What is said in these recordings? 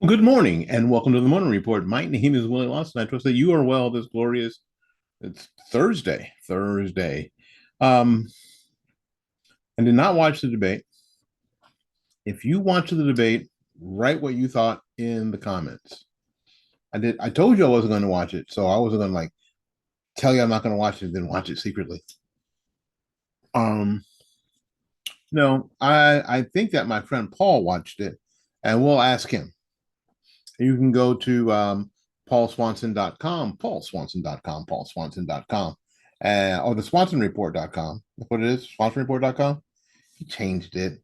Good morning and welcome to the Morning Report. My name is Willie Lawson. I trust that you are well this glorious. It's Thursday. Thursday. Um, I did not watch the debate. If you watched the debate, write what you thought in the comments. I did. I told you I wasn't going to watch it, so I wasn't going to tell you I'm not going to watch it and then watch it secretly. Um, no, I think that my friend Paul watched it, and we'll ask him. You can go to paulswanson.com, paulswanson.com, or the swansonreport.com. That's what it is, swansonreport.com. He changed it.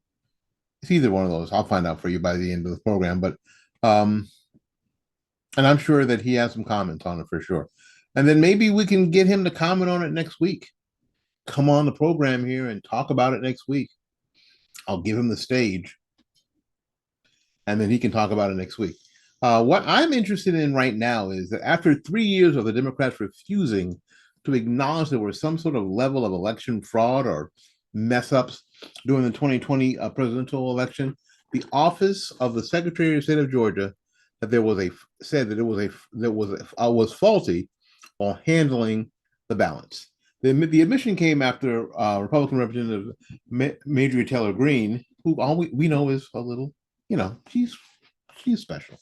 It's either one of those. I'll find out for you by the end of the program. But um, and I'm sure that he has some comments on it for sure. And then maybe we can get him to comment on it next week. Come on the program here and talk about it next week. I'll give him the stage, and then he can talk about it next week. What I'm interested in right now is that after 3 years of the Democrats refusing to acknowledge there was some sort of level of election fraud or mess ups during the 2020 presidential election, the office of the Secretary of State of Georgia that there was a said that it was a that was faulty while handling the ballots. The admission came after Republican Representative Marjorie Taylor Greene, who all we know is a little, she's special,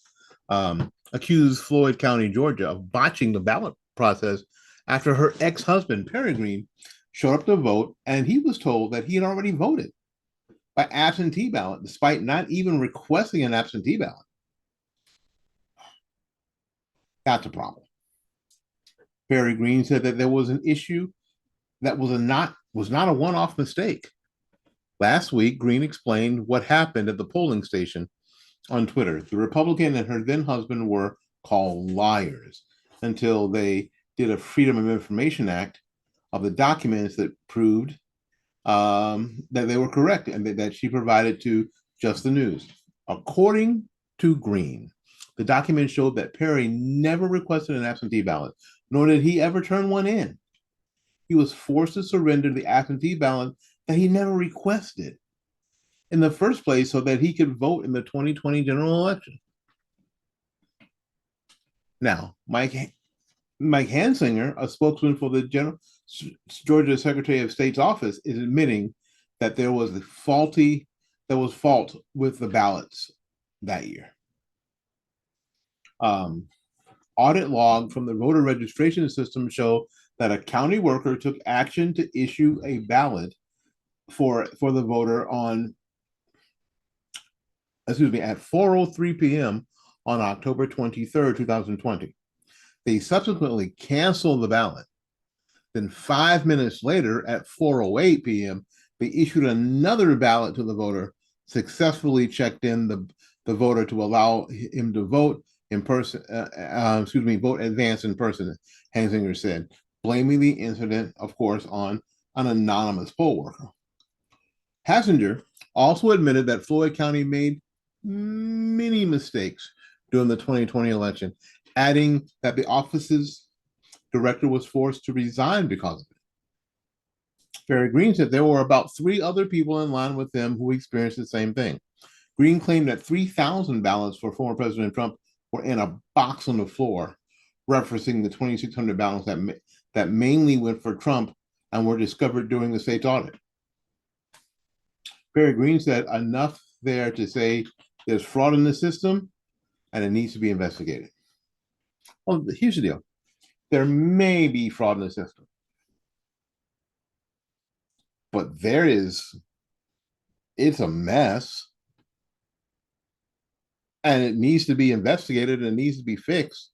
accused Floyd County, Georgia, of botching the ballot process after her ex-husband, Perry Greene, showed up to vote, and he was told that he had already voted by absentee ballot, despite not even requesting an absentee ballot. That's a problem. Perry Greene said that there was an issue that was not a one-off mistake. Last week, Greene explained what happened at the polling station on Twitter. The Republican and her then husband were called liars until they did a Freedom of Information Act of the documents that proved that they were correct and that she provided to Just the News. According to Greene, the document showed that Perry never requested an absentee ballot, nor did he ever turn one in. He was forced to surrender the absentee ballot that he never requested in the first place so that he could vote in the 2020 general election. Now, Mike Hansinger, a spokesman for the Georgia Secretary of State's office, is admitting that there was fault with the ballots that year. Audit log from the voter registration system show that a county worker took action to issue a ballot for the voter at 4:03 p.m. on October 23rd, 2020. They subsequently canceled the ballot. Then 5 minutes later, at 4:08 p.m., they issued another ballot to the voter, successfully checked in the voter to allow him to vote in person, vote advance in person, Hansinger said, blaming the incident, of course, on an anonymous poll worker. Hansinger also admitted that Floyd County made many mistakes during the 2020 election, adding that the office's director was forced to resign because of it. Perry Greene said there were about 3 other people in line with them who experienced the same thing. Greene claimed that 3,000 ballots for former President Trump were in a box on the floor, referencing the 2,600 ballots that mainly went for Trump and were discovered during the state's audit. Perry Greene said enough there to say there's fraud in the system and it needs to be investigated. Well, here's the deal. There may be fraud in the system, but it's a mess and it needs to be investigated and it needs to be fixed.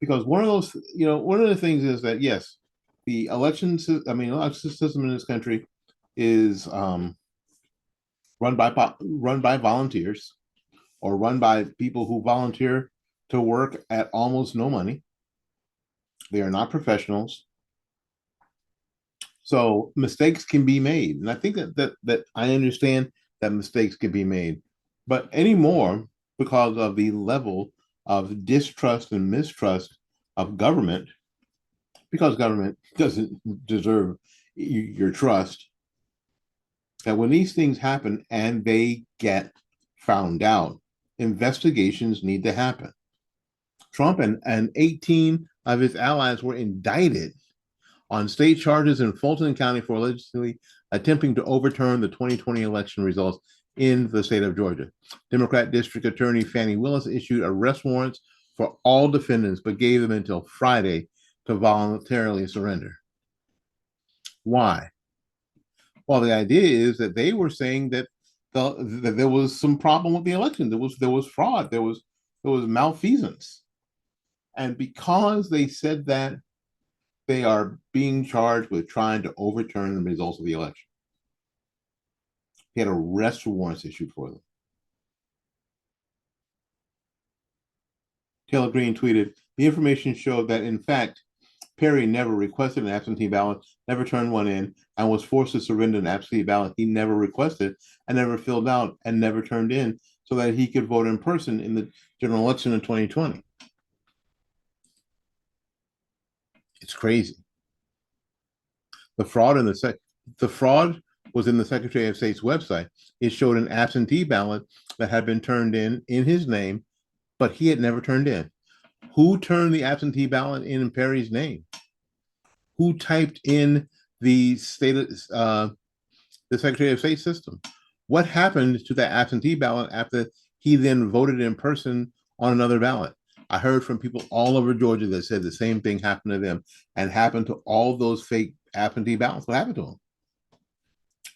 Because one of the things is that, yes, the election system in this country is run by volunteers or run by people who volunteer to work at almost no money. They are not professionals. So mistakes can be made. And I think that I understand that mistakes can be made. But anymore, because of the level of distrust and mistrust of government, because government doesn't deserve your trust, that when these things happen and they get found out, Investigations need to happen. Trump and 18 of his allies were indicted on state charges in Fulton County for allegedly attempting to overturn the 2020 election results in the state of Georgia. Democrat District Attorney Fannie Willis issued arrest warrants for all defendants, but gave them until Friday to voluntarily surrender. Why? Well, the idea is that they were saying that that there was some problem with the election. There was fraud. There was malfeasance, and because they said that, they are being charged with trying to overturn the results of the election. He had arrest warrants issued for them. Taylor Greene tweeted, the information showed that, in fact, Perry never requested an absentee ballot, never turned one in, and was forced to surrender an absentee ballot he never requested and never filled out and never turned in so that he could vote in person in the general election in 2020. It's crazy. The fraud was in the Secretary of State's website. It showed an absentee ballot that had been turned in his name, but he had never turned in. Who turned the absentee ballot in Perry's name? Who typed in the the Secretary of State system? What happened to that absentee ballot after he then voted in person on another ballot? I heard from people all over Georgia that said the same thing happened to them and happened to all those fake absentee ballots. What happened to them?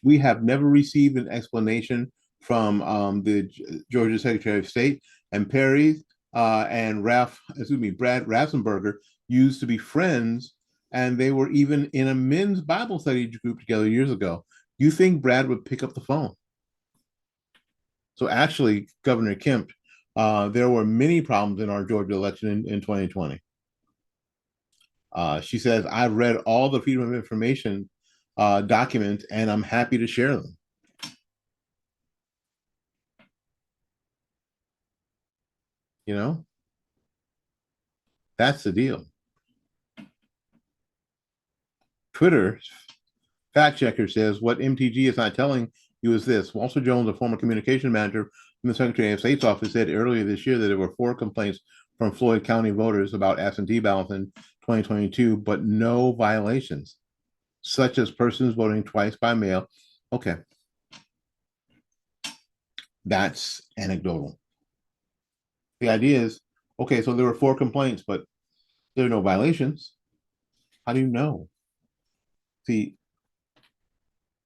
We have never received an explanation from the Georgia Secretary of State, and Perry and Brad Raffensperger used to be friends, and they were even in a men's Bible study group together years ago. You think Brad would pick up the phone? So actually, Governor Kemp, there were many problems in our Georgia election in 2020. She says, I've read all the Freedom of Information documents, and I'm happy to share them. You know, that's the deal. Twitter fact checker says what MTG is not telling you is this. Walter Jones, a former communication manager from the Secretary of State's office, said earlier this year that there were 4 complaints from Floyd County voters about absentee ballots in 2022, but no violations, such as persons voting twice by mail. Okay. That's anecdotal. The idea is, okay, so there were 4 complaints, but there are no violations. How do you know? See,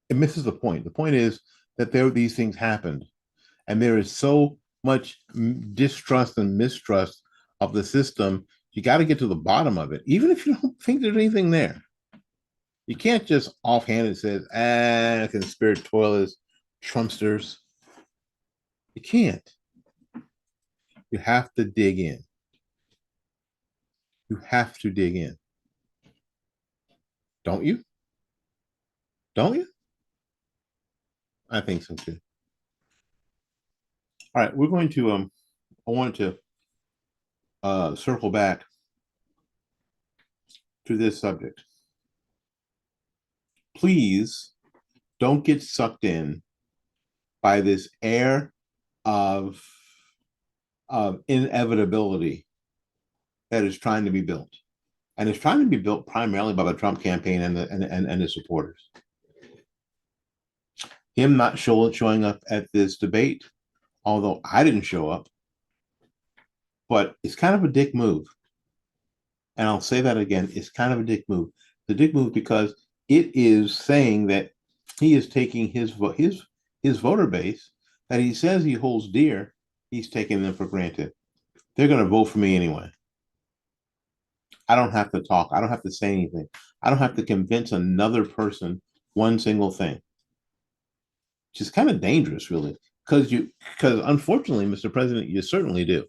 it misses the point. The point is that these things happened, and there is so much distrust and mistrust of the system. You got to get to the bottom of it, even if you don't think there's anything there. You can't just offhand say, conspiratorialists, Trumpsters. You can't. You have to dig in. You have to dig in. Don't you? Don't you? I think so too. All right, we're going to I wanted to circle back to this subject. Please don't get sucked in by this air of inevitability that is trying to be built. And it's trying to be built primarily by the Trump campaign and his supporters. Him not showing up at this debate, although I didn't show up, but it's kind of a dick move. And I'll say that again, it's kind of a dick move. The dick move because it is saying that he is taking his voter base that he says he holds dear, he's taking them for granted. They're going to vote for me anyway. I don't have to talk. I don't have to say anything. I don't have to convince another person one single thing. Which is kind of dangerous, really, because unfortunately, Mr. President, you certainly do.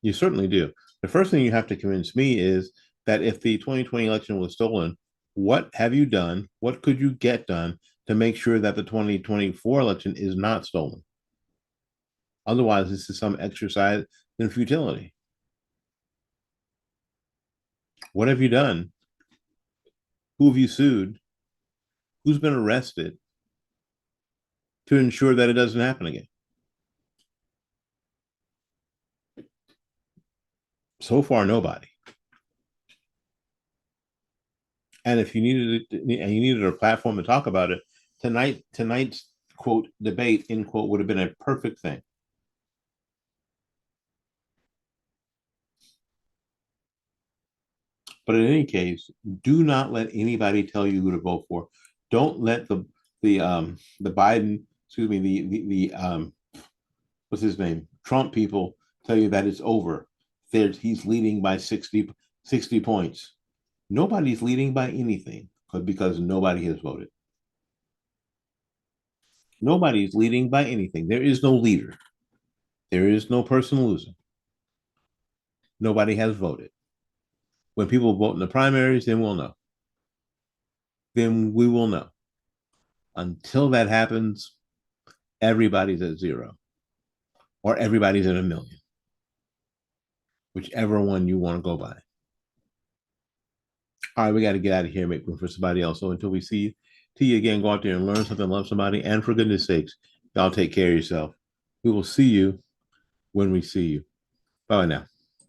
You certainly do. The first thing you have to convince me is that if the 2020 election was stolen, what have you done? What could you get done to make sure that the 2024 election is not stolen? Otherwise, this is some exercise in futility. What have you done? Who have you sued? Who's been arrested to ensure that it doesn't happen again? So far, nobody. And if you needed a platform to talk about it, tonight's quote debate end quote would have been a perfect thing. But in any case, do not let anybody tell you who to vote for. Don't let the Biden, excuse me, the what's his name, Trump people tell you that it's over. He's leading by 60 points. Nobody's leading by anything because nobody has voted. Nobody's leading by anything. There is no leader. There is no person losing. Nobody has voted. When people vote in the primaries, then we'll know. Then we will know. Until that happens, everybody's at zero or everybody's at a million, whichever one you want to go by. All right, we got to get out of here, make room for somebody else. So until we see you again, go out there and learn something, love somebody, and for goodness sakes, y'all take care of yourself. We will see you when we see you. Bye now.